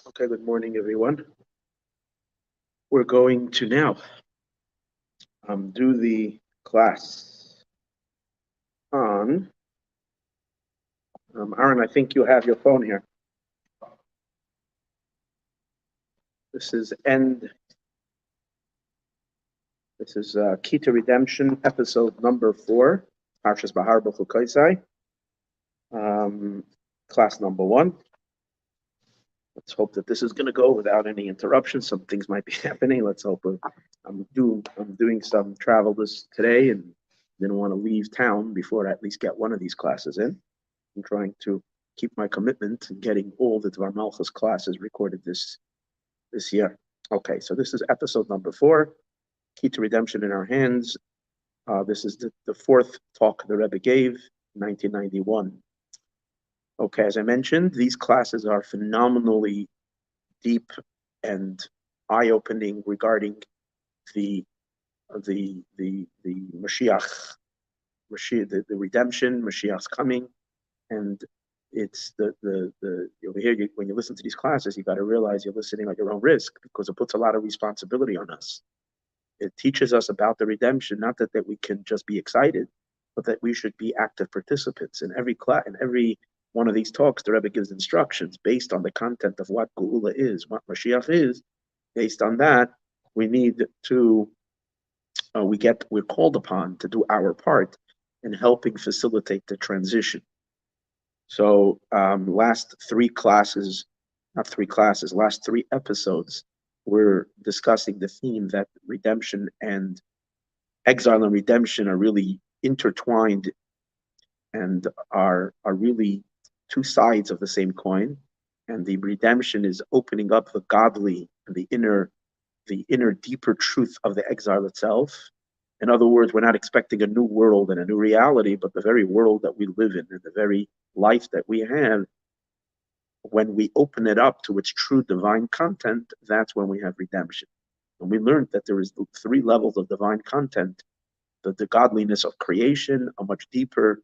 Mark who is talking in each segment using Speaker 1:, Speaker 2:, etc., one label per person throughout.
Speaker 1: Okay, good morning, everyone. We're going to now do the class on, Aaron, I think you have your phone here. This is Key to Redemption, episode number 4, Parshas Behar Bechukosei, class number 1. Let's hope that this is going to go without any interruptions. Some things might be happening. Let's hope. I'm doing some travel today and didn't want to leave town before I at least get one of these classes in. I'm trying to keep my commitment and getting all the Dvar Malchus classes recorded this year. Okay, so this is episode number 4, Key to Redemption in Our Hands. This is the fourth talk the Rebbe gave, 1991. Okay, as I mentioned, these classes are phenomenally deep and eye-opening regarding the Mashiach, the redemption, Mashiach's coming, and it's over here. When you listen to these classes, you got to realize you're listening at your own risk because it puts a lot of responsibility on us. It teaches us about the redemption, not that we can just be excited, but that we should be active participants in every class, in every one of these talks. The Rebbe gives instructions based on the content of what Geula is, what Mashiach is. Based on that, we need to we're called upon to do our part in helping facilitate the transition. So last 3 episodes, we're discussing the theme that redemption and exile and redemption are really intertwined and are really 2 sides of the same coin. And the redemption is opening up the godly and the inner deeper truth of the exile itself. In other words, we're not expecting a new world and a new reality, but the very world that we live in and the very life that we have, when we open it up to its true divine content, that's when we have redemption. And we learned that there is 3 levels of divine content: the godliness of creation, a much deeper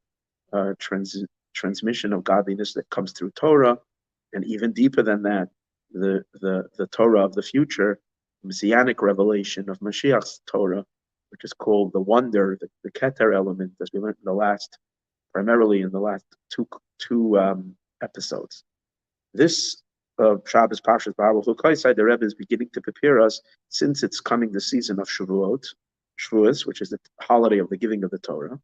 Speaker 1: transmission of godliness that comes through Torah, and even deeper than that, the Torah of the future, messianic revelation of Mashiach's Torah, which is called the wonder, the Keter element, as we learned primarily in the last two episodes. This Shabbos Parshas Behar Bechukosei, the Rebbe is beginning to prepare us, since it's coming the season of Shavuos, which is the holiday of the giving of the Torah.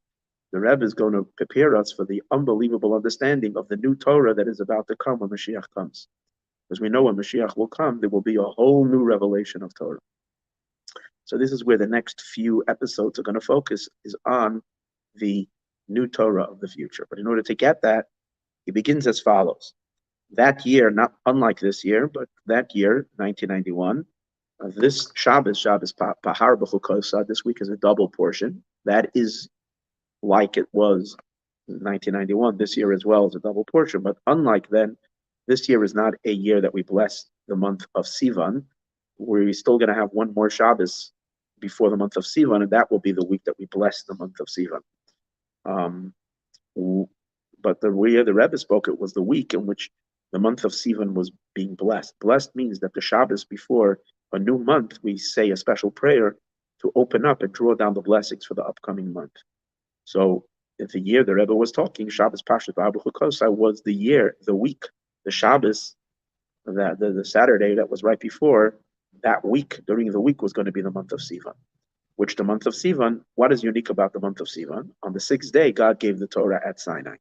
Speaker 1: The Rebbe is going to prepare us for the unbelievable understanding of the new Torah that is about to come when Mashiach comes. Because we know when Mashiach will come, there will be a whole new revelation of Torah. So this is where the next few episodes are going to focus, is on the new Torah of the future. But in order to get that, he begins as follows. That year, not unlike this year, but that year, 1991, this Shabbos Behar Bechukosei, this week is a double portion. That is like it was in 1991. This year as well is a double portion. But unlike then, this year is not a year that we bless the month of Sivan. We're still going to have one more Shabbos before the month of Sivan, and that will be the week that we bless the month of Sivan. But the way the Rebbe spoke, it was the week in which the month of Sivan was being blessed. Blessed means that the Shabbos before a new month, we say a special prayer to open up and draw down the blessings for the upcoming month. So the year the Rebbe was talking, Shabbos Parshas Behar Bechukosei was the week, the Shabbos, the Saturday that was right before, that week, during the week, was going to be the month of Sivan. Which the month of Sivan, what is unique about the month of Sivan? On the 6th day, God gave the Torah at Sinai.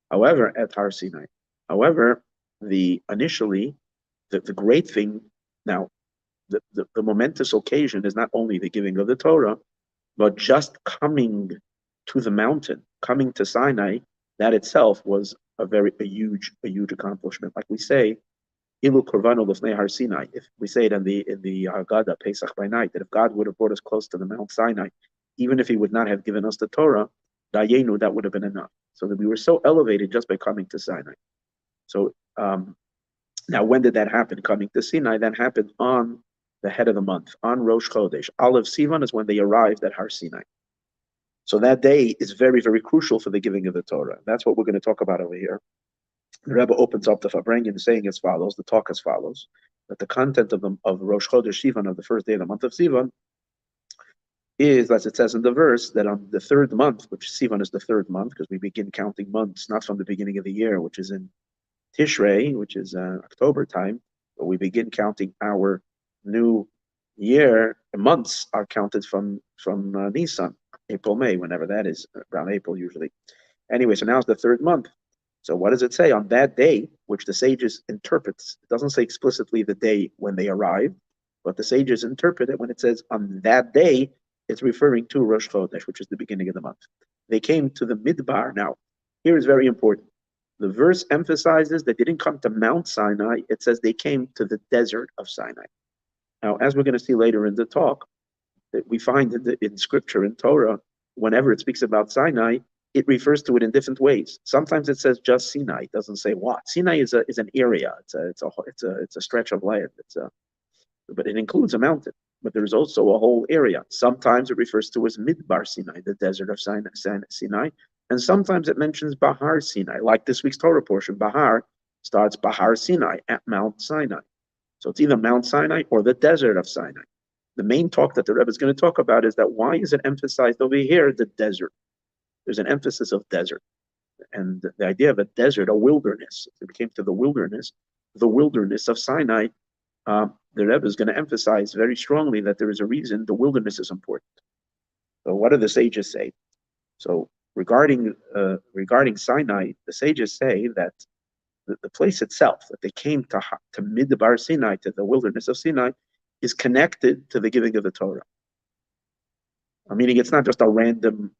Speaker 1: However, at Har Sinai. However, initially, the great thing, now, the momentous occasion is not only the giving of the Torah, but just coming to the mountain, coming to Sinai, that itself was a huge accomplishment. Like we say, Ilu Korvanu Lefnei Har Sinai. If we say it in the Haggadah, Pesach by night, that if God would have brought us close to the Mount Sinai, even if He would not have given us the Torah, Dayenu, that would have been enough. So that we were so elevated just by coming to Sinai. So now, when did that happen? Coming to Sinai, that happened on the head of the month, on Rosh Chodesh. Aleph Sivan is when they arrived at Har Sinai. So that day is very, very crucial for the giving of the Torah. That's what we're going to talk about over here. The Rebbe opens up the Farbrengen saying as follows, the talk as follows, that the content of Rosh Chodesh Sivan, of the first day of the month of Sivan, is, as it says in the verse, that on the third month, which Sivan is the third month, because we begin counting months not from the beginning of the year, which is in Tishrei, which is October time, but we begin counting our new year. Months are counted from Nisan, April, May, whenever that is, around April usually. Anyway, so now it's the third month. So what does it say? On that day, which the sages interprets, it doesn't say explicitly the day when they arrived, but the sages interpret it when it says on that day, it's referring to Rosh Chodesh, which is the beginning of the month. They came to the Midbar. Now, here is very important. The verse emphasizes they didn't come to Mount Sinai. It says they came to the desert of Sinai. Now, as we're going to see later in the talk, that we find in Scripture, in Torah, whenever it speaks about Sinai, it refers to it in different ways. Sometimes it says just Sinai. It doesn't say what. Sinai is an area. It's a stretch of land. But it includes a mountain. But there's also a whole area. Sometimes it refers to as Midbar Sinai, the desert of Sinai, and sometimes it mentions Behar Sinai, like this week's Torah portion. Behar starts Behar Sinai at Mount Sinai. So it's either Mount Sinai or the desert of Sinai. The main talk that the Rebbe is going to talk about is that why is it emphasized over here, the desert? There's an emphasis of desert. And the idea of a desert, a wilderness, if it came to the wilderness of Sinai, the Rebbe is going to emphasize very strongly that there is a reason the wilderness is important. So what do the sages say? So regarding Sinai, the sages say that the place itself, that they came to Midbar Sinai, to the wilderness of Sinai, is connected to the giving of the Torah. Meaning it's not just a random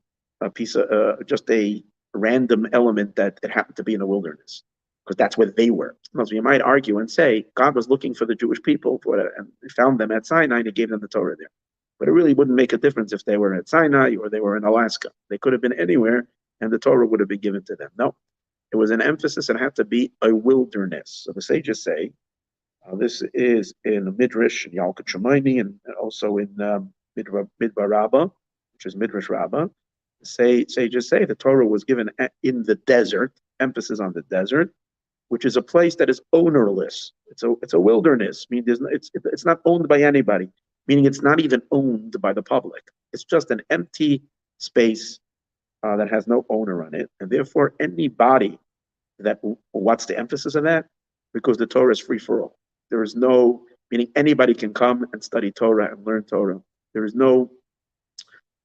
Speaker 1: just a random element that it happened to be in the wilderness, because that's where they were. So you might argue and say God was looking for the Jewish people and found them at Sinai and he gave them the Torah there. But it really wouldn't make a difference if they were at Sinai or they were in Alaska. They could have been anywhere and the Torah would have been given to them. No, it was an emphasis. It had to be a wilderness. So the sages say, this is in Midrash, in Yalkut Shemaini, and also in Midbar Rabbah, which is Midrash Rabbah. Sages say the Torah was given in the desert, emphasis on the desert, which is a place that is ownerless. It's a wilderness. I mean, it's not owned by anybody, meaning it's not even owned by the public. It's just an empty space that has no owner on it, and therefore anybody that, what's the emphasis of that? Because the Torah is free for all. There is no, meaning anybody can come and study Torah and learn Torah. There is no,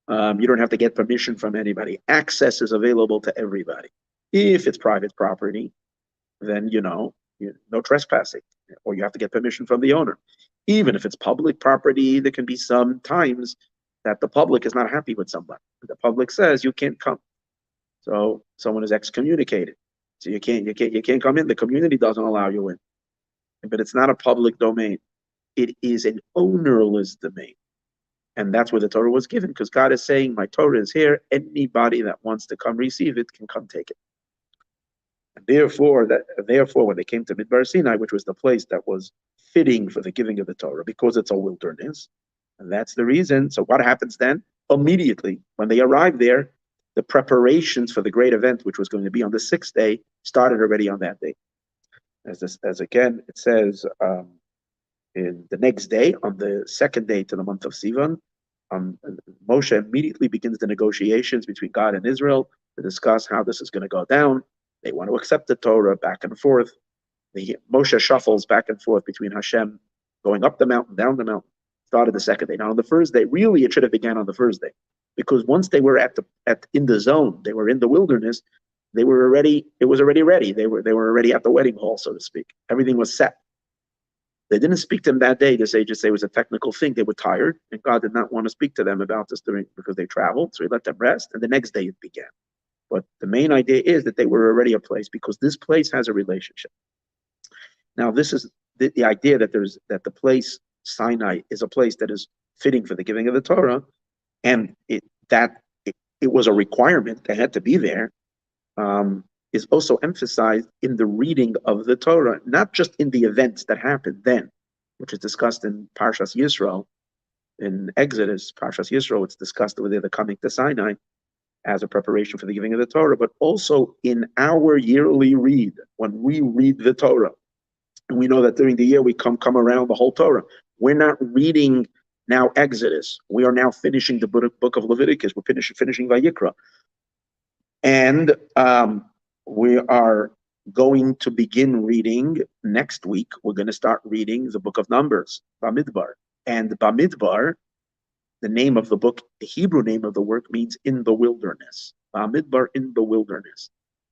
Speaker 1: you don't have to get permission from anybody. Access is available to everybody. If it's private property, then no trespassing, or you have to get permission from the owner. Even if it's public property, there can be some times that the public is not happy with somebody. The public says you can't come, so someone is excommunicated. So you can't come in. The community doesn't allow you in. But it's not a public domain. It is an ownerless domain. And that's where the Torah was given, because God is saying, my Torah is here. Anybody that wants to come receive it can come take it. And therefore, when they came to Midbar Sinai, which was the place that was fitting for the giving of the Torah, because it's a wilderness, and that's the reason. So what happens then? Immediately, when they arrived there, the preparations for the great event, which was going to be on the sixth day, started already on that day. As again, it says in the next day, on the second day to the month of Sivan, Moshe immediately begins the negotiations between God and Israel to discuss how this is going to go down. They want to accept the Torah back and forth. Moshe shuffles back and forth between Hashem going up the mountain, down the mountain. Started the second day. Now on the first day, really it should have began on the first day, because once they were in the zone, they were in the wilderness. It was already ready. They were already at the wedding hall, so to speak. Everything was set. They didn't speak to them that day. The sages say it was a technical thing. They were tired, and God did not want to speak to them about this because they traveled. So he let them rest, and the next day it began. But the main idea is that they were already a place, because this place has a relationship. Now, this is the idea that the place Sinai is a place that is fitting for the giving of the Torah, and it was a requirement. They had to be there. Is also emphasized in the reading of the Torah, not just in the events that happened then, which is discussed in Parshas Yisro, in Exodus, Parshas Yisro. It's discussed whether they're coming to Sinai, as a preparation for the giving of the Torah, but also in our yearly read, when we read the Torah. And we know that during the year we come around the whole Torah. We're not reading now Exodus. We are now finishing the book of Leviticus. We're finishing Vayikra. And we are going to begin reading next week. We're going to start reading the book of Numbers, Bamidbar. And Bamidbar, the name of the book, the Hebrew name of the work means in the wilderness. Bamidbar, in the wilderness.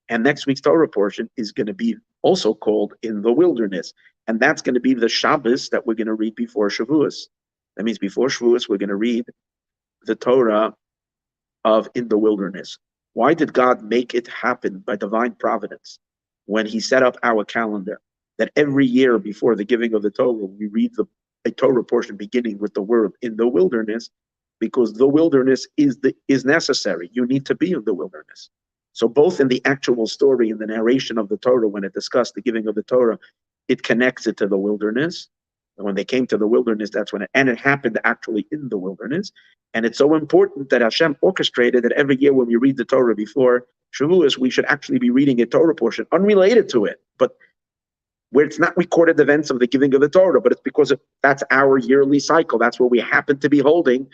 Speaker 1: And next week's Torah portion is going to be also called in the wilderness. And that's going to be the Shabbos that we're going to read before Shavuos. That means before Shavuos, we're going to read the Torah of in the wilderness. Why did God make it happen by divine providence when he set up our calendar that every year before the giving of the Torah, we read a Torah portion beginning with the word in the wilderness, because the wilderness is necessary. You need to be in the wilderness. So both in the actual story and the narration of the Torah, when it discussed the giving of the Torah, it connects it to the wilderness. And when they came to the wilderness, that's when it happened actually in the wilderness. And it's so important that Hashem orchestrated that every year when we read the Torah before Shavuos, we should actually be reading a Torah portion unrelated to it, but where it's not recorded events of the giving of the Torah, but it's because that's our yearly cycle. That's what we happen to be holding.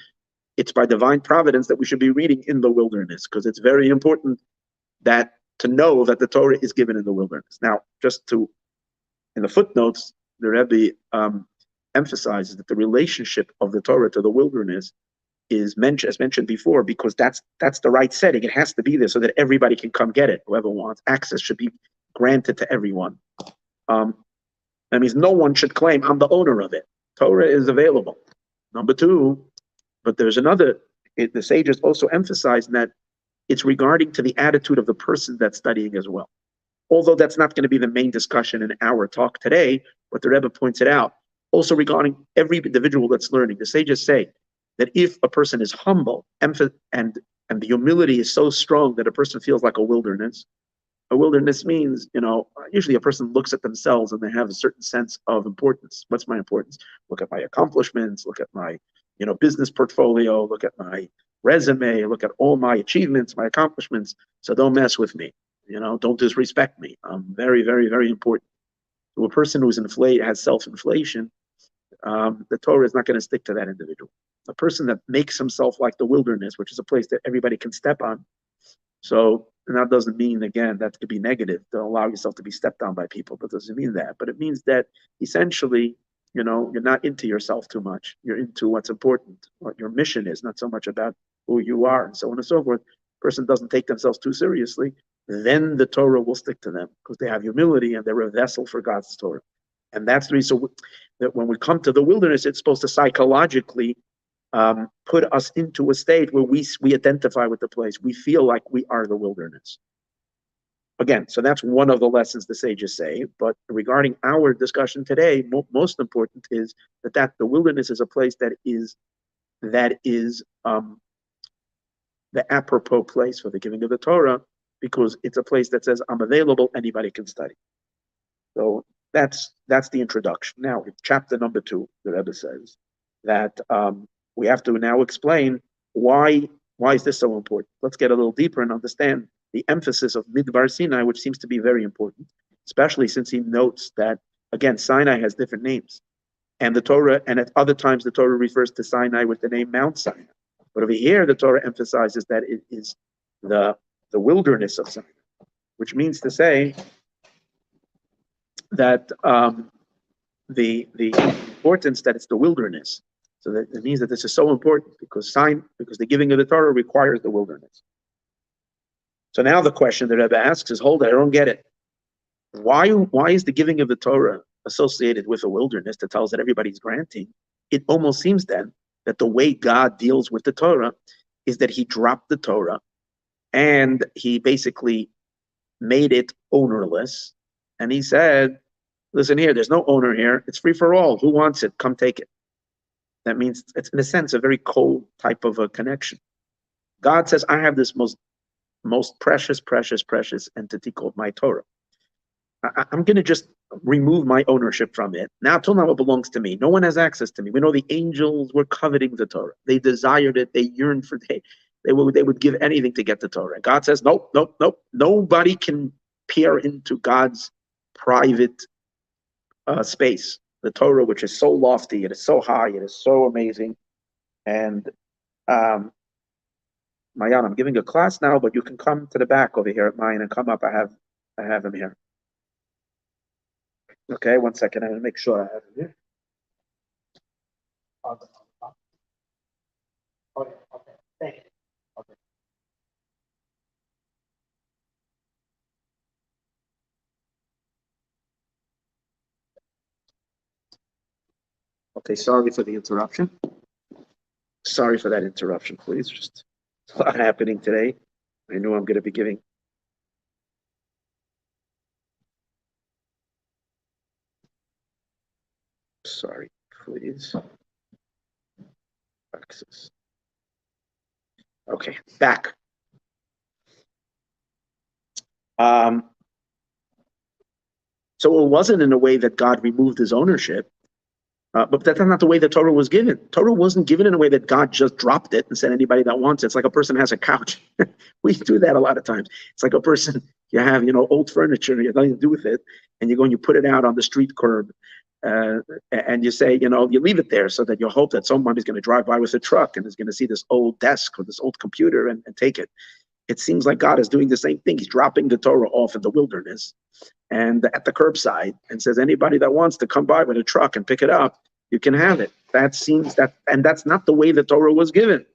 Speaker 1: It's by divine providence that we should be reading in the wilderness, because it's very important that to know that the Torah is given in the wilderness. Now, in the footnotes, the Rebbe emphasizes that the relationship of the Torah to the wilderness is mentioned, as mentioned before, because that's the right setting. It has to be there so that everybody can come get it. Whoever wants access should be granted to everyone. That means no one should claim I'm the owner of it. Torah is available. Number two, but there's another. The sages also emphasize that it's regarding to the attitude of the person that's studying as well. Although that's not going to be the main discussion in our talk today, but the Rebbe points it out. Also regarding every individual that's learning, the sages say that if a person is humble and the humility is so strong that a person feels like a wilderness means, usually a person looks at themselves and they have a certain sense of importance. What's my importance? Look at my accomplishments, look at my, business portfolio, look at my resume, look at all my achievements, my accomplishments. So don't mess with me. Don't disrespect me. I'm very, very, very important. To a person who's has self-inflation, the Torah is not going to stick to that individual. A person that makes himself like the wilderness, which is a place that everybody can step on. So, and that doesn't mean, again, that could be negative, to allow yourself to be stepped on by people. That doesn't mean that. But it means that essentially, you're not into yourself too much. You're into what's important, what your mission is, not so much about who you are, and so on and so forth. Person doesn't take themselves too seriously, then the Torah will stick to them because they have humility and they're a vessel for God's Torah. And that's the reason that when we come to the wilderness, it's supposed to psychologically put us into a state where we identify with the place. We feel like we are the wilderness. Again, so that's one of the lessons the sages say. But regarding our discussion today, most important is that the wilderness is a place that is the apropos place for the giving of the Torah, because it's a place that says, I'm available, anybody can study. So that's the introduction. Now, in chapter number 2, the Rebbe says that we have to now explain why is this so important. Let's get a little deeper and understand the emphasis of Midbar Sinai, which seems to be very important, especially since he notes that, again, Sinai has different names. And the Torah, and at other times the Torah refers to Sinai with the name Mount Sinai. But over here, the Torah emphasizes that it is the wilderness of Sinai, which means to say that the importance that it's the wilderness. So that it means that this is so important because the giving of the Torah requires the wilderness. So now the question the Rebbe asks is, hold it, I don't get it. Why is the giving of the Torah associated with a wilderness that tells that everybody's granting? It almost seems then that the way God deals with the Torah is that he dropped the Torah and he basically made it ownerless. And he said, listen here, there's no owner here. It's free for all. Who wants it? Come take it. That means it's, in a sense, a very cold type of a connection. God says, I have this most precious entity called my Torah. I'm going to just remove my ownership from it. Now, till now, it belongs to me. No one has access to me. We know the angels were coveting the Torah. They desired it. They yearned for it. They would give anything to get the Torah. God says, nope, nope, nope. Nobody can peer into God's private space. The Torah, which is so lofty, it is so high, it is so amazing. And Mayan, I'm giving a class now, but you can come to the back over here at mine and come up. I have him here. Okay, 1 second. I'm gonna make sure I have him here. Okay, okay, thank you. Okay. Okay, sorry for the interruption. Sorry for that interruption, please. Just a lot happening today. I knew I'm going to be giving. Sorry, please. Access. Okay, back. So it wasn't in a way that God removed his ownership, but that's not the way the Torah was given. Torah wasn't given in a way that God just dropped it and said anybody that wants it. It's like a person has a couch. We do that a lot of times. It's like a person, you have, old furniture, you have nothing to do with it, and you go and you put it out on the street curb, and you say, you leave it there so that you hope that someone is going to drive by with a truck and is going to see this old desk or this old computer and take it. It seems like God is doing the same thing. He's dropping the Torah off in the wilderness and at the curbside and says, anybody that wants to come by with a truck and pick it up, you can have it. And that's not the way the Torah was given.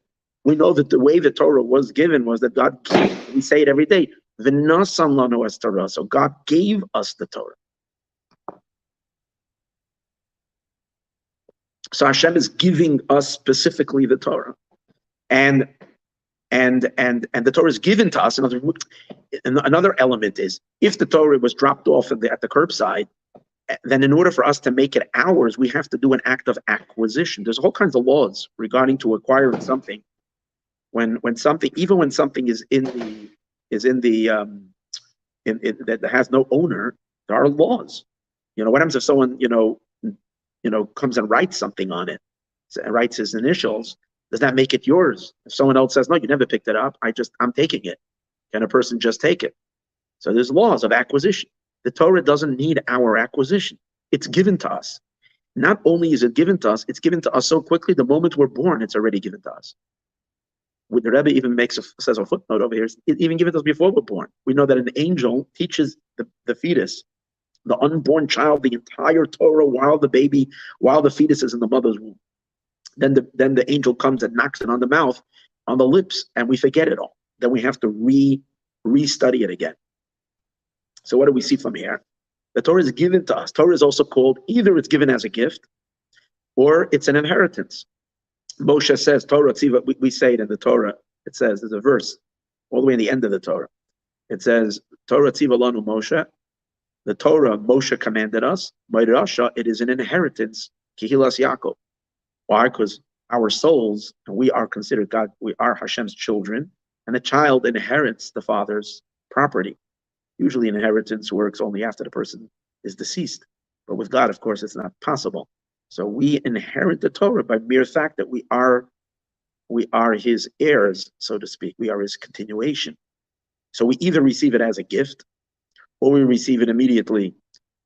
Speaker 1: We know that the way the Torah was given was that God gave, we say it every day, v'nasan lanu es Torah. So God gave us the Torah. So Hashem is giving us specifically the Torah. And the Torah is given to us. Another element is, if the Torah was dropped off at the curbside, then in order for us to make it ours, we have to do an act of acquisition. There's all kinds of laws regarding to acquiring something. When something is that has no owner, there are laws. What happens if someone comes and writes something on it, writes his initials? Does that make it yours? If someone else says, no, you never picked it up, I'm taking it. Can a person just take it? So there's laws of acquisition. The Torah doesn't need our acquisition. It's given to us. Not only is it given to us, it's given to us so quickly, the moment we're born, it's already given to us. The Rebbe even says a footnote over here, it's even given to us before we're born. We know that an angel teaches the fetus, the unborn child, the entire Torah while the fetus is in the mother's womb. Then the angel comes and knocks it on the mouth, on the lips, and we forget it all. Then we have to re-study it again. So what do we see from here? The Torah is given to us. Torah is also called, either it's given as a gift, or it's an inheritance. Moshe says, Torah tziva, we say it in the Torah, it says, there's a verse, all the way in the end of the Torah. It says, Torah tziva lanu Moshe, the Torah, Moshe commanded us, Ma'irasha, it is an inheritance, Kihilas Yaakov. Why? Because our souls, and we are considered God, we are Hashem's children, and a child inherits the father's property. Usually inheritance works only after the person is deceased. But with God, of course, it's not possible. So we inherit the Torah by mere fact that we are his heirs, so to speak. We are his continuation. So we either receive it as a gift, or we receive it immediately,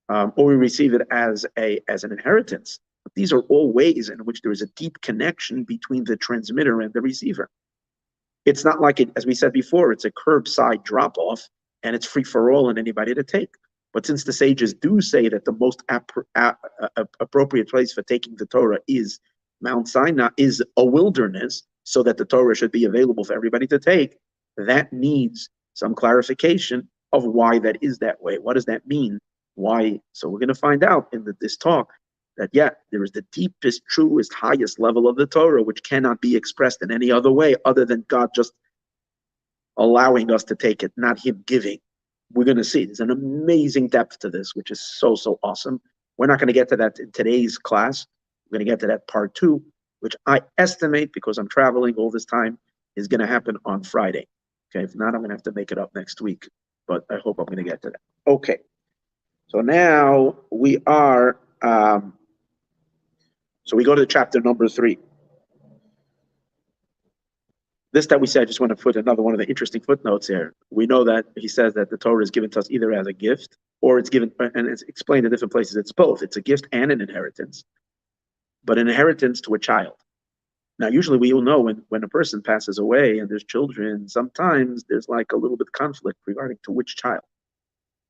Speaker 1: or we receive it as an inheritance. But these are all ways in which there is a deep connection between the transmitter and the receiver. It's not like it, as we said before, it's a curbside drop-off and it's free for all and anybody to take. But since the sages do say that the most appropriate place for taking the Torah is Mount Sinai, is a wilderness, so that the Torah should be available for everybody to take, that needs some clarification of why that is that way. What does that mean? Why? So we're going to find out in this talk that, there is the deepest, truest, highest level of the Torah, which cannot be expressed in any other way other than God just allowing us to take it, not him giving. We're going to see there's an amazing depth to this, which is so, so awesome. We're not going to get to that in today's class. We're going to get to that part 2, which I estimate, because I'm traveling all this time, is going to happen on Friday. Okay, if not, I'm going to have to make it up next week, but I hope I'm going to get to that. Okay, so now we are, so we go to chapter number 3. This that we say, I just want to put another one of the interesting footnotes here. We know that he says that the Torah is given to us either as a gift or it's given, and it's explained in different places. It's both. It's a gift and an inheritance, but an inheritance to a child. Now, usually we all know when a person passes away and there's children, sometimes there's like a little bit of conflict regarding to which child.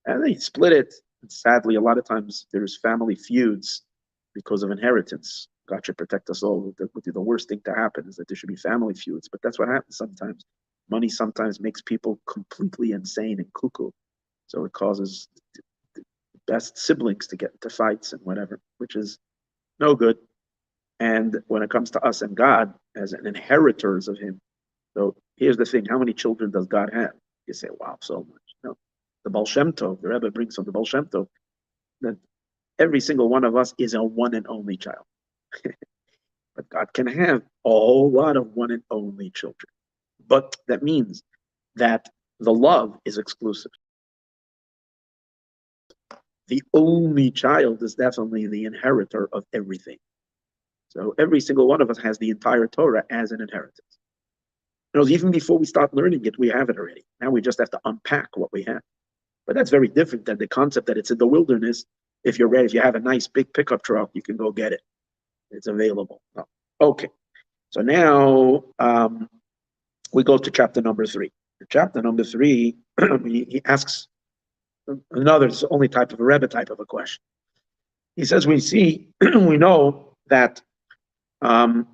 Speaker 1: And they split it. And sadly, a lot of times there's family feuds because of inheritance. God should protect us all. The worst thing to happen is that there should be family feuds, but that's what happens sometimes. Money sometimes makes people completely insane and cuckoo. So it causes the best siblings to get into fights and whatever, which is no good. And when it comes to us and God as an inheritors of Him, so here's the thing: how many children does God have? You say, "Wow, so much." No, the Baal Shem Tov, the Rebbe brings from the Baal Shem Tov that every single one of us is a one and only child. But God can have a whole lot of one and only children. But that means that the love is exclusive. The only child is definitely the inheritor of everything. So every single one of us has the entire Torah as an inheritance. You know, even before we start learning it, we have it already. Now we just have to unpack what we have. But that's very different than the concept that it's in the wilderness. If you're ready, if you have a nice big pickup truck, you can go get it. It's available. Oh, okay. So now we go to chapter number 3. Chapter number 3, he asks another, it's the only type of a Rebbe type of a question. He says, we know that, as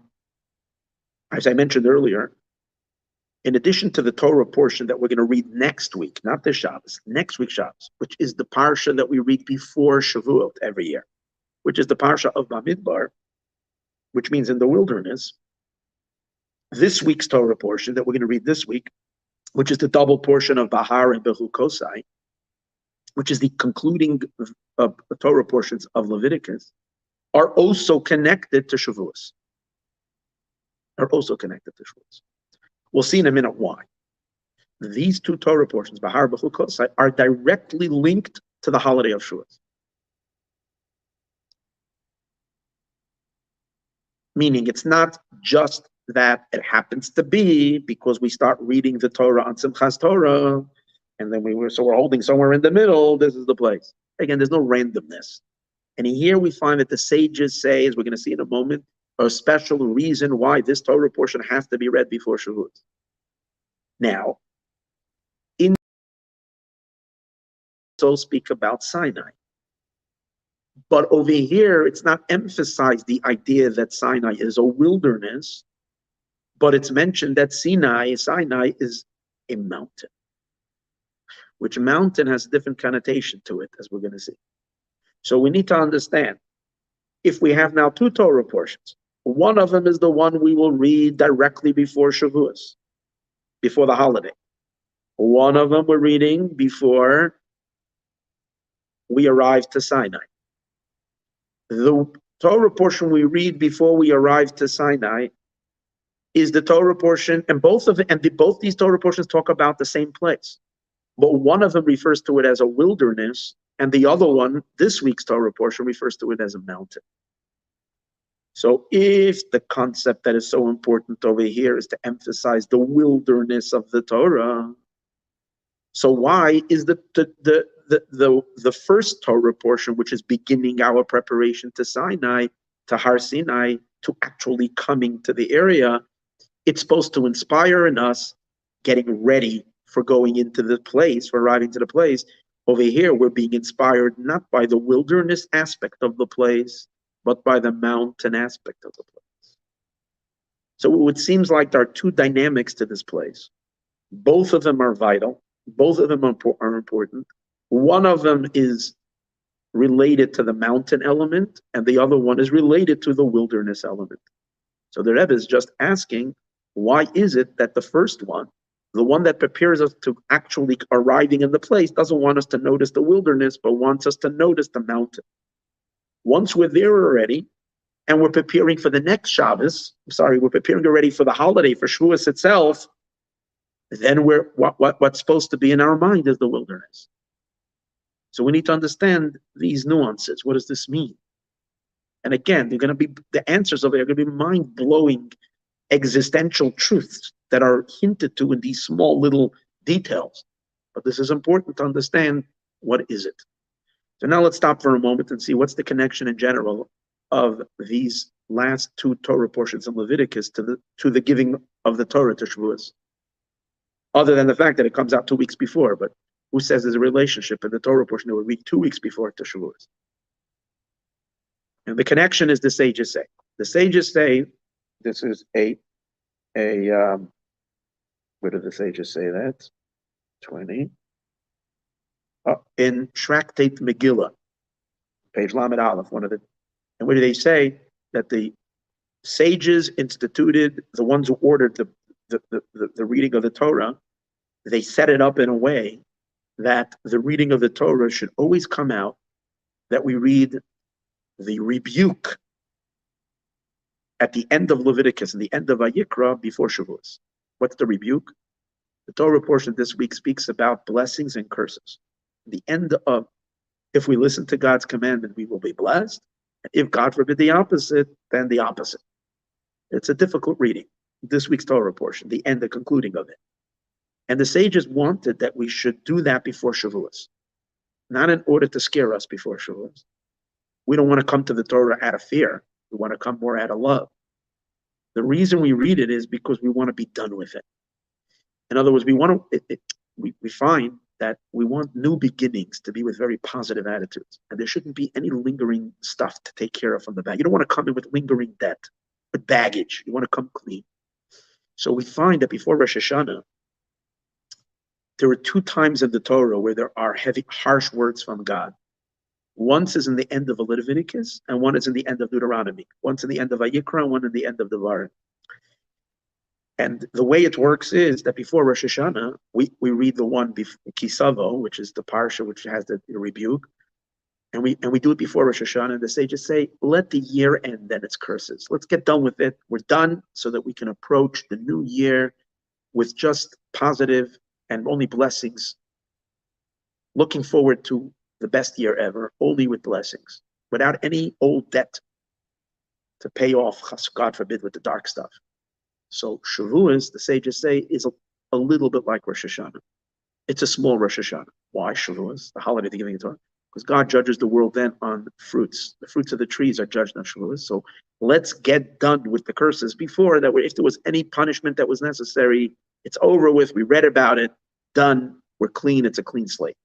Speaker 1: I mentioned earlier, in addition to the Torah portion that we're going to read next week, not this Shabbos, next week's Shabbos, which is the parsha that we read before Shavuot every year, which is the parsha of Bamidbar, which means in the wilderness. This week's Torah portion that we're going to read this week, which is the double portion of Behar and Bechukosei, which is the concluding Torah portions of Leviticus, are also connected to Shavuos. We'll see in a minute why. These two Torah portions, Behar and Bechukosei, are directly linked to the holiday of Shavuos. Meaning it's not just that it happens to be because we start reading the Torah on Simchas Torah, and then we're holding somewhere in the middle, this is the place. Again, there's no randomness. And here we find that the sages say, as we're going to see in a moment, a special reason why this Torah portion has to be read before Shavuot. Now, in so speak about Sinai. But over here, it's not emphasized the idea that Sinai is a wilderness, but it's mentioned that Sinai is a mountain, which mountain has a different connotation to it, as we're going to see. So we need to understand, if we have now two Torah portions, one of them is the one we will read directly before Shavuos, before the holiday. One of them we're reading before we arrive to Sinai. The Torah portion we read before we arrive to Sinai is the Torah portion, and both these Torah portions talk about the same place. But one of them refers to it as a wilderness, and the other one, this week's Torah portion, refers to it as a mountain. So if the concept that is so important over here is to emphasize the wilderness of the Torah, so why is the first Torah portion, which is beginning our preparation to Sinai, to Har Sinai, to actually coming to the area, it's supposed to inspire in us getting ready for going into the place, for arriving to the place. Over here, we're being inspired not by the wilderness aspect of the place, but by the mountain aspect of the place. So it seems like there are two dynamics to this place. Both of them are vital. Both of them are important. One of them is related to the mountain element, and the other one is related to the wilderness element. So the Rebbe is just asking, why is it that the first one, the one that prepares us to actually arriving in the place, doesn't want us to notice the wilderness, but wants us to notice the mountain? Once we're there already, and we're preparing for the next Shabbos, we're preparing already for the holiday, for Shavuos itself, then what's supposed to be in our mind is the wilderness. So we need to understand these nuances. What does this mean? And again, the answers over there are going to be mind-blowing existential truths that are hinted to in these small little details. But this is important to understand, what is it? So now let's stop for a moment and see what's the connection in general of these last two Torah portions in Leviticus to the giving of the Torah to Shavuos. Other than the fact that it comes out 2 weeks before, but who says there's a relationship in the Torah portion that would read 2 weeks before to Shavuos? And the connection is the sages say. The sages say this is where do the sages say that? 20. In Tractate Megillah, page Lamed Aleph, and where do they say that the sages instituted, the ones who ordered the reading of the Torah, they set it up in a way that the reading of the Torah should always come out that we read the rebuke at the end of Leviticus and the end of Vayikra before Shavuos. What's the rebuke? The Torah portion this week speaks about blessings and curses. The end of, if we listen to God's commandment, we will be blessed. If God forbid the opposite, then the opposite. It's a difficult reading, this week's Torah portion, the end, the concluding of it. And the sages wanted that we should do that before Shavuos, not in order to scare us before Shavuos. We don't want to come to the Torah out of fear. We want to come more out of love. The reason we read it is because we want to be done with it. In other words, we find that we want new beginnings to be with very positive attitudes. And there shouldn't be any lingering stuff to take care of from the back. You don't want to come in with lingering debt, with baggage. You want to come clean. So we find that before Rosh Hashanah, there are 2 times in the Torah where there are heavy, harsh words from God. Once is in the end of Leviticus, and one is in the end of Deuteronomy. One's in the end of Vayikra, and one in the end of Dvar. And the way it works is that before Rosh Hashanah, we read the one Kisavo, which is the parsha which has the rebuke, and we do it before Rosh Hashanah. And the sages say, let the year end, then its curses. Let's get done with it. We're done, so that we can approach the new year with just positive and only blessings. Looking forward to the best year ever, only with blessings, without any old debt to pay off, God forbid, with the dark stuff. So Shavuos, the sages say, is a little bit like Rosh Hashanah. It's a small Rosh Hashanah. Why Shavuos, the holiday of the giving of Torah? Because God judges the world then on fruits. The fruits of the trees are judged on Shavuos. So let's get done with the curses before that. If there was any punishment that was necessary, it's over with. We read about it, done. We're clean. It's a clean slate.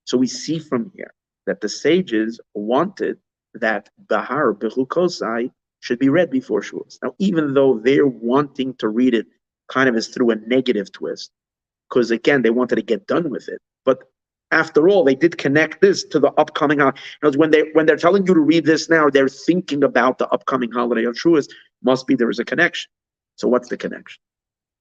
Speaker 1: So we see from here that the sages wanted that Behar, Bechukosei, should be read before Shavuos. Now, even though they're wanting to read it kind of as through a negative twist, because again, they wanted to get done with it. But after all, they did connect this to the upcoming holiday. When they're telling you to read this now, they're thinking about the upcoming holiday of Shavuos. Must be there is a connection. So what's the connection?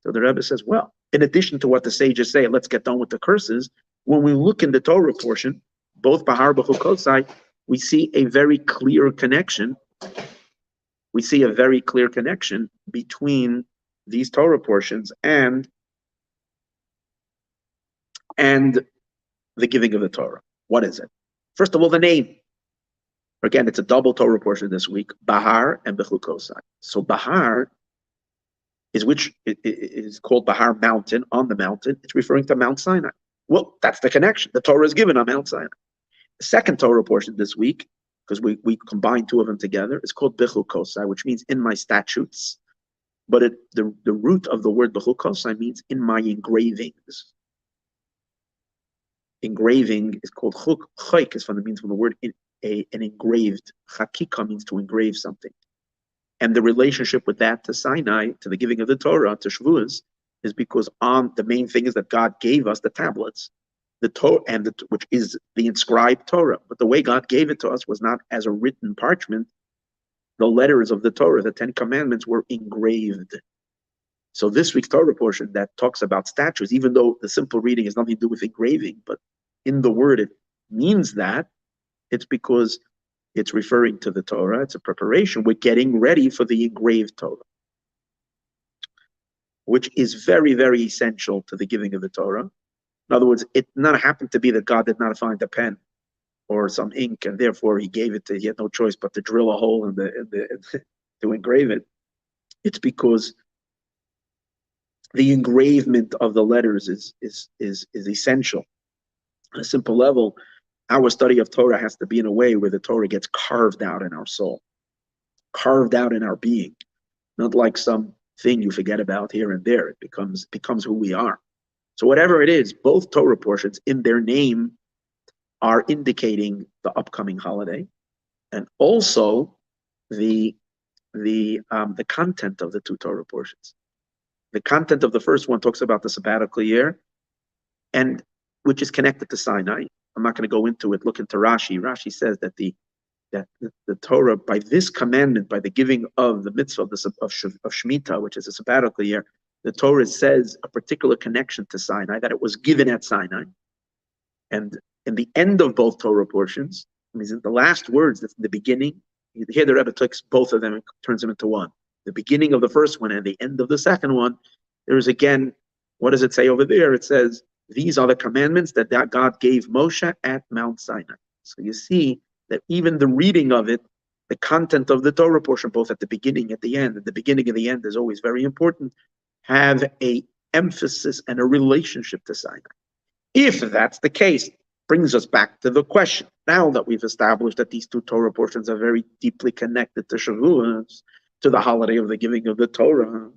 Speaker 1: So the Rebbe says, well, in addition to what the sages say, let's get done with the curses. When we look in the Torah portion, both Behar, Bechukosei, we see a very clear connection. We see a very clear connection between these Torah portions and the giving of the Torah. What is it? First of all, the name. Again, it's a double Torah portion this week, Behar and Bechukosei. So Behar is called Behar mountain, on the mountain. It's referring to Mount Sinai. Well, that's the connection. The Torah is given on Mount Sinai. The second Torah portion this week, because we combine 2 of them together, is called Bechukosei, which means in my statutes. But the root of the word Bechukosei means in my engravings. Engraving is called chuk. Chayk is means from the word an engraved. Chakika means to engrave something. And the relationship with that to Sinai, to the giving of the Torah, to Shavuos, is because the main thing is that God gave us the tablets, the Torah, which is the inscribed Torah. But the way God gave it to us was not as a written parchment. The letters of the Torah, the 10 Commandments, were engraved. So this week's Torah portion that talks about statues, even though the simple reading has nothing to do with engraving, but in the word it means that, it's because it's referring to the Torah. It's a preparation. We're getting ready for the engraved Torah, which is very, very essential to the giving of the Torah. In other words, it not happened to be that God did not find a pen or some ink, and therefore he had no choice but to drill a hole to engrave it. It's because the engravement of the letters is essential. On a simple level, our study of Torah has to be in a way where the Torah gets carved out in our soul, carved out in our being, not like some thing you forget about here and there. It becomes who we are. So whatever it is, both Torah portions in their name are indicating the upcoming holiday, and also the content of the two Torah portions. The content of the first one talks about the sabbatical year, and which is connected to Sinai. I'm not going to go into it. Look into Rashi. Rashi says that the Torah, by this commandment, by the giving of the mitzvah of Shemitah, which is a sabbatical year, the Torah says a particular connection to Sinai, that it was given at Sinai. And in the end of both Torah portions, I mean, in the last words, that's in the beginning, here the Rebbe takes both of them and turns them into one. The beginning of the first one and the end of the second one, there is again, what does it say over there? It says, these are the commandments that God gave Moshe at Mount Sinai. So you see that even the reading of it, the content of the Torah portion, both at the beginning, at the end, and the beginning and the end is always very important, have a emphasis and a relationship to Sinai. If that's the case, brings us back to the question. Now that we've established that these two Torah portions are very deeply connected to Shavuos, to the holiday of the giving of the Torah.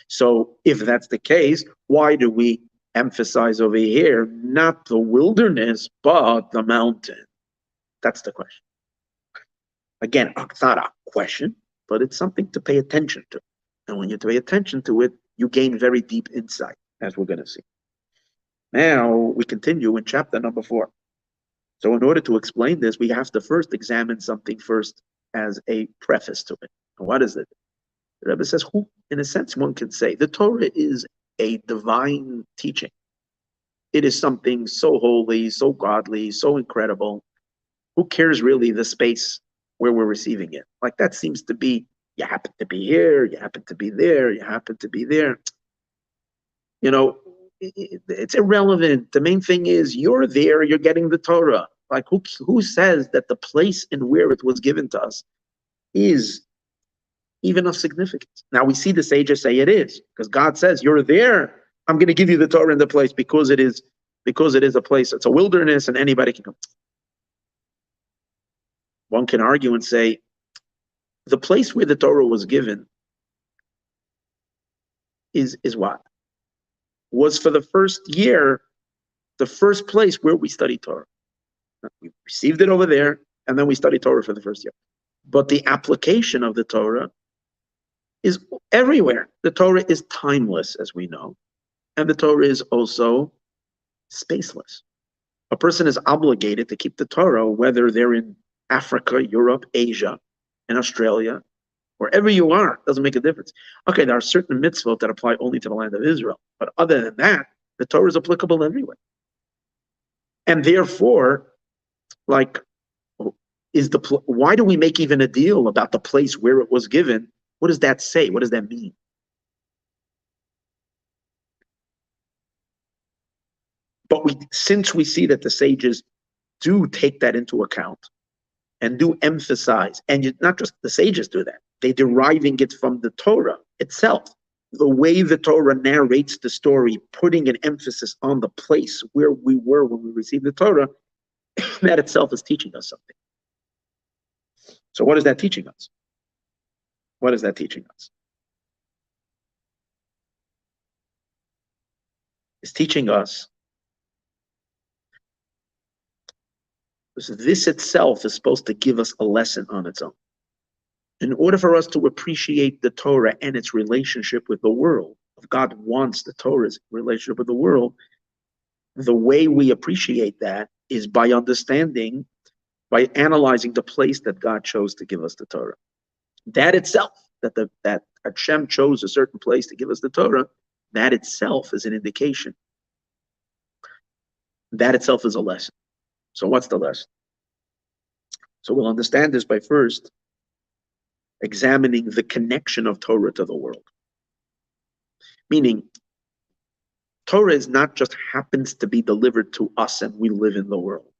Speaker 1: So if that's the case, why do we emphasize over here not the wilderness, but the mountain? That's the question. Again, it's not a question, but it's something to pay attention to. And when you pay attention to it, you gain very deep insight, as we're going to see. Now we continue in chapter number 4. So in order to explain this, we have to first examine something first as a preface to it. What is it? The Rebbe says, in a sense, one can say the Torah is a divine teaching. It is something so holy, so godly, so incredible. Who cares really the space where we're receiving it? Like that seems to be, you happen to be here, you happen to be there, you happen to be there. You know, it's irrelevant. The main thing is you're there, you're getting the Torah. Like who says that the place and where it was given to us is even of significance? Now we see the sages say it is, because God says you're there. I'm going to give you the Torah in the place because it is a place. It's a wilderness and anybody can come. One can argue and say the place where the Torah was given is what? Was for the first year, the first place where we study Torah. We received it over there, and then we study Torah for the first year. But the application of the Torah is everywhere. The Torah is timeless, as we know, and the Torah is also spaceless. A person is obligated to keep the Torah, whether they're in Africa, Europe, Asia, and Australia, wherever you are, doesn't make a difference. Okay, there are certain mitzvot that apply only to the land of Israel, but other than that, the Torah is applicable everywhere. And therefore, like, why do we make even a deal about the place where it was given? What does that say? What does that mean? But since we see that the sages do take that into account and do emphasize, and not just the sages do that, they're deriving it from the Torah itself. The way the Torah narrates the story, putting an emphasis on the place where we were when we received the Torah, that itself is teaching us something. So what is that teaching us? What is that teaching us? It's teaching us this itself is supposed to give us a lesson on its own. In order for us to appreciate the Torah and its relationship with the world, if God wants the Torah's relationship with the world, the way we appreciate that is by understanding, by analyzing the place that God chose to give us the Torah. That itself, that Hashem chose a certain place to give us the Torah, that itself is an indication. That itself is a lesson. So what's the lesson? So we'll understand this by first examining the connection of Torah to the world. Meaning, Torah is not just happens to be delivered to us and we live in the world,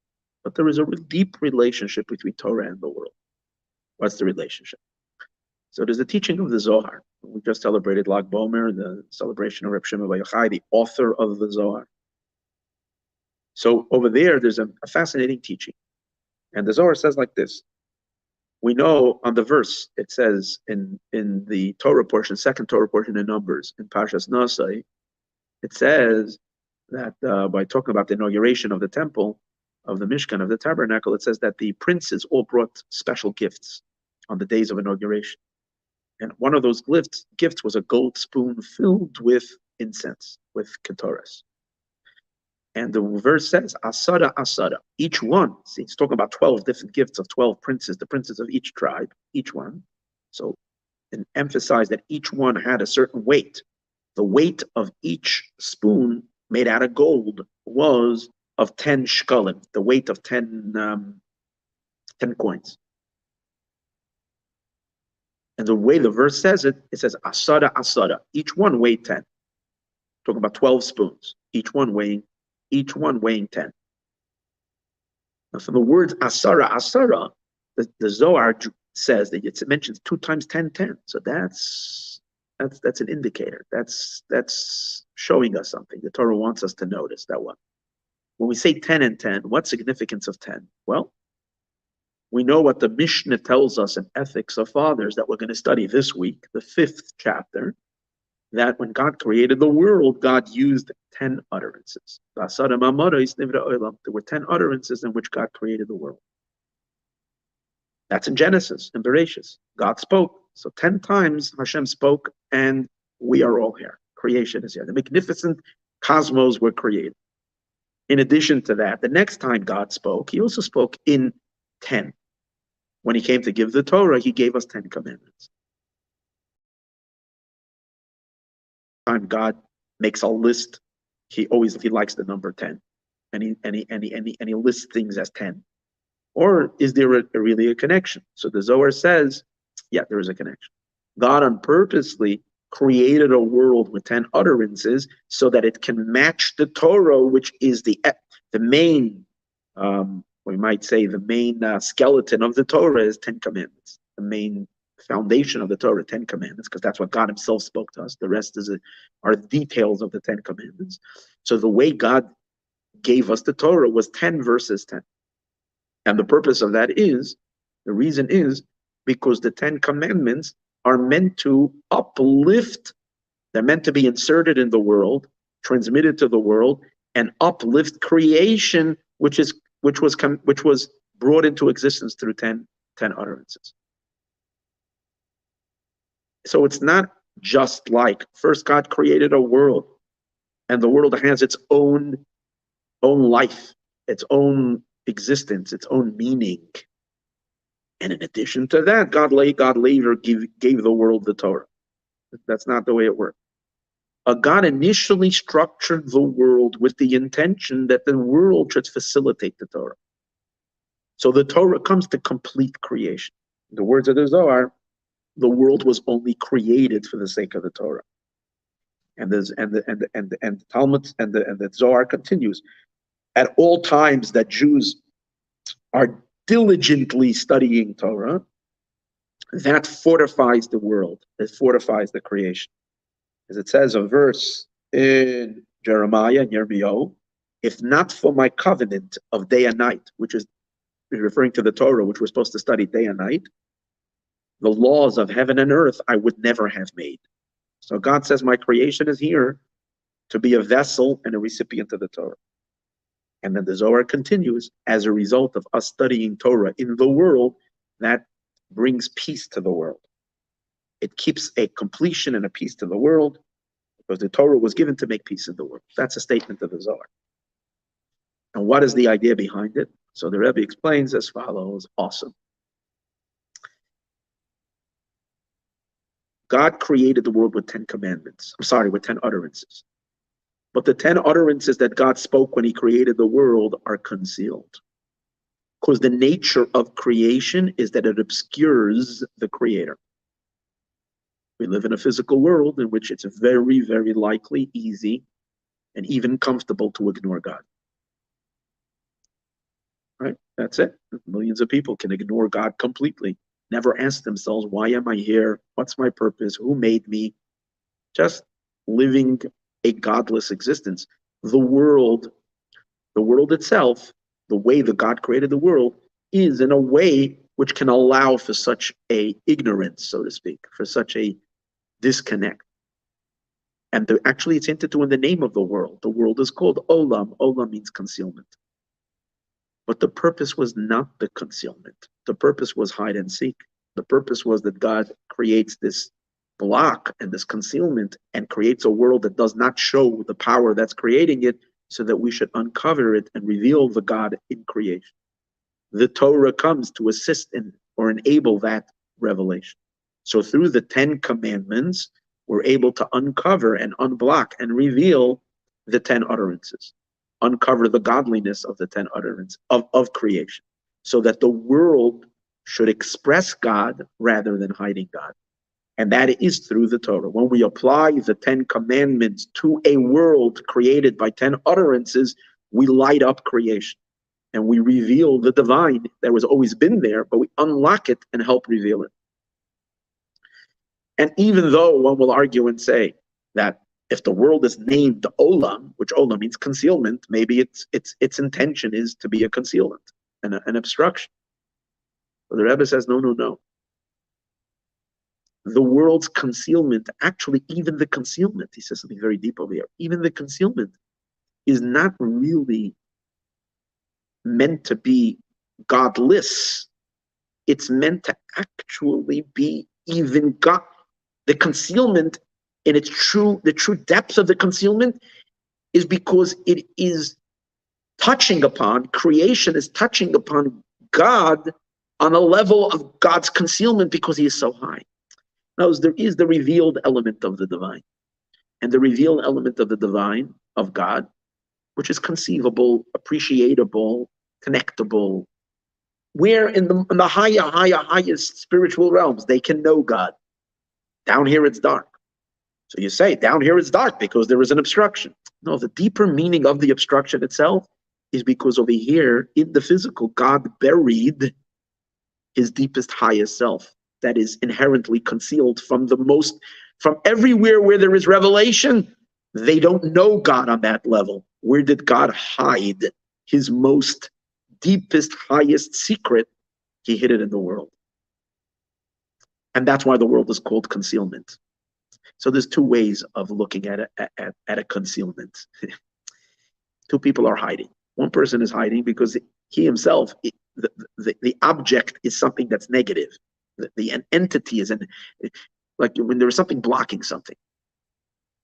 Speaker 1: but there is a deep relationship between Torah and the world. What's the relationship? So there's a teaching of the Zohar. We just celebrated Lag Bomer, the celebration of Reb Shimon Bar Yochai, the author of the Zohar. So over there's a fascinating teaching. And the Zohar says like this. We know on the verse, it says in the Torah portion, second Torah portion in Numbers, in Parshas Nosai, it says that by talking about the inauguration of the temple, of the Mishkan, of the tabernacle, it says that the princes all brought special gifts on the days of inauguration. And one of those gifts was a gold spoon filled with incense, with ketores. And the verse says, Asada, Asada. Each one, see, it's talking about 12 different gifts of 12 princes, the princes of each tribe, each one. So, and emphasize that each one had a certain weight. The weight of each spoon made out of gold was of 10 shkalim, the weight of 10 coins. And the way the verse says it, it says, Asada, Asada. Each one weighed 10. Talking about 12 spoons, each one weighing 10. Now, from the words asara, asara, the Zohar says that it mentions 2 times 10, 10. So that's an indicator. That's showing us something. The Torah wants us to notice that one. When we say 10 and 10, what's significance of 10? Well, we know what the Mishnah tells us in Ethics of Fathers that we're going to study this week, the 5th chapter, that when God created the world, God used 10 utterances. There were 10 utterances in which God created the world. That's in Genesis, in Bereshis. God spoke. So 10 times Hashem spoke, and we are all here. Creation is here. The magnificent cosmos were created. In addition to that, the next time God spoke, he also spoke in 10. When he came to give the Torah, he gave us 10 commandments. Time God makes a list, he likes the number 10, and he lists things as 10. Or is there really a connection? So the Zohar says, yeah, there is a connection. God on purposely created a world with 10 utterances so that it can match the Torah, which is the main, we might say the main skeleton of the Torah is 10 commandments. The main foundation of the Torah, 10 commandments, because that's what God himself spoke to us. The rest are details of the 10 commandments. So the way God gave us the Torah was 10 verses 10. And the purpose of that the reason is because the 10 commandments are meant to uplift, they're meant to be inserted in the world, transmitted to the world, and uplift creation, which was brought into existence through 10 utterances. So it's not just like first God created a world, and the world has its own life, its own existence, its own meaning. And in addition to that, God later gave the world the Torah. That's not the way it worked. God initially structured the world with the intention that the world should facilitate the Torah. So the Torah comes to complete creation. In the words of the Zohar, the world was only created for the sake of the Torah. And the Talmud and the Zohar continues. At all times that Jews are diligently studying Torah, that fortifies the world. It fortifies the creation. As it says a verse in Jeremiah and Yirmiyahu, if not for my covenant of day and night, which is referring to the Torah, which we're supposed to study day and night, the laws of heaven and earth I would never have made. So God says, my creation is here to be a vessel and a recipient of the Torah. And then the Zohar continues, as a result of us studying Torah in the world, that brings peace to the world. It keeps a completion and a peace to the world, because the Torah was given to make peace in the world. That's a statement of the Zohar. And what is the idea behind it? So the Rebbe explains as follows, awesome. God created the world with 10 commandments. With 10 utterances. But the 10 utterances that God spoke when he created the world are concealed. Because the nature of creation is that it obscures the creator. We live in a physical world in which it's very, very likely, easy, and even comfortable to ignore God. Right? That's it. Millions of people can ignore God completely. never asked themselves, why am I here? What's my purpose? Who made me? Just living a godless existence. The world itself, the way that God created the world, is in a way which can allow for such a ignorance, so to speak, for such a disconnect. And actually, it's hinted to in the name of the world. The world is called Olam. Olam means concealment. But the purpose was not the concealment. The purpose was hide and seek. The purpose was that God creates this block and this concealment and creates a world that does not show the power that's creating it, so that we should uncover it and reveal the God in creation. The Torah comes to assist in or enable that revelation. So through the 10 commandments, we're able to uncover and unblock and reveal the 10 utterances, uncover the godliness of the 10 utterances of creation, so that the world should express God rather than hiding God. And that is through the Torah. When we apply the 10 commandments to a world created by 10 utterances, we light up creation and we reveal the divine that was always been there, but we unlock it and help reveal it. And even though one will argue and say that if the world is named Olam, which Olam means concealment, maybe its intention is to be a concealment and an obstruction. But the Rebbe says, no. The world's concealment, actually, even the concealment, he says something very deep over here, even the concealment is not really meant to be godless. It's meant to actually be even God. The concealment in the true depth of the concealment is because it is touching upon, creation is touching upon God on a level of God's concealment because he is so high. Now, there is the revealed element of the divine, and the revealed element of the divine, of God, which is conceivable, appreciable, connectable, where in the highest spiritual realms, they can know God. Down here, it's dark. So you say, down here, it's dark because there is an obstruction. No, the deeper meaning of the obstruction itself is because over here, in the physical, God buried his deepest, highest self. That is inherently concealed from everywhere where there is revelation. They don't know God on that level. Where did God hide his most deepest, highest secret? He hid it in the world. And that's why the world is called concealment. So there's two ways of looking at a concealment. Two people are hiding. One person is hiding because he himself, the object is something that's negative. The entity is like when there is something blocking something.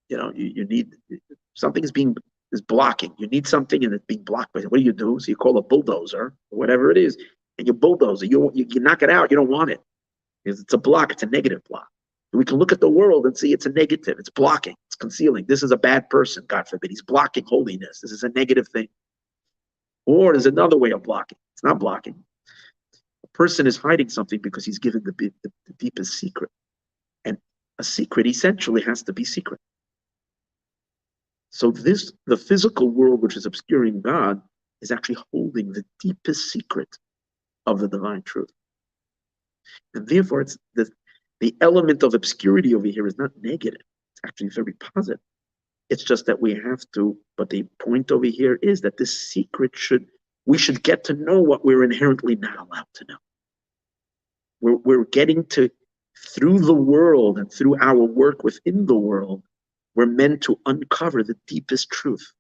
Speaker 1: You need something is blocking. You need something and it's being blocked by. What do you do? So you call a bulldozer or whatever it is, and you bulldoze it. You knock it out. You don't want it because it's a block. It's a negative block. We can look at the world and see it's a negative. It's blocking. It's concealing. This is a bad person. God forbid. He's blocking holiness. This is a negative thing. Or there's another way of blocking. It's not blocking. Person is hiding something because he's given the deepest secret. And a secret essentially has to be secret. So the physical world, which is obscuring God, is actually holding the deepest secret of the divine truth. And therefore, it's the element of obscurity over here is not negative. It's actually very positive. It's just that we have to, but the point over here is that this secret we should get to know what we're inherently not allowed to know. We're getting to, through the world and through our work within the world, we're meant to uncover the deepest truth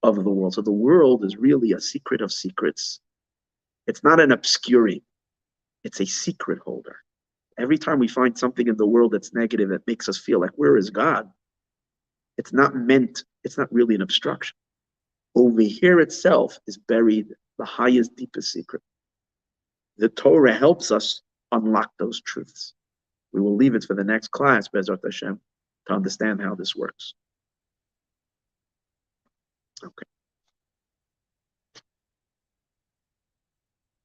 Speaker 1: of the world. So the world is really a secret of secrets. It's not an obscuring, it's a secret holder. Every time we find something in the world that's negative that makes us feel like, where is God? It's not really an obstruction. Over here itself is buried the highest, deepest secret. The Torah helps us unlock those truths. We will leave it for the next class, Bezrat Hashem, to understand how this works. Okay.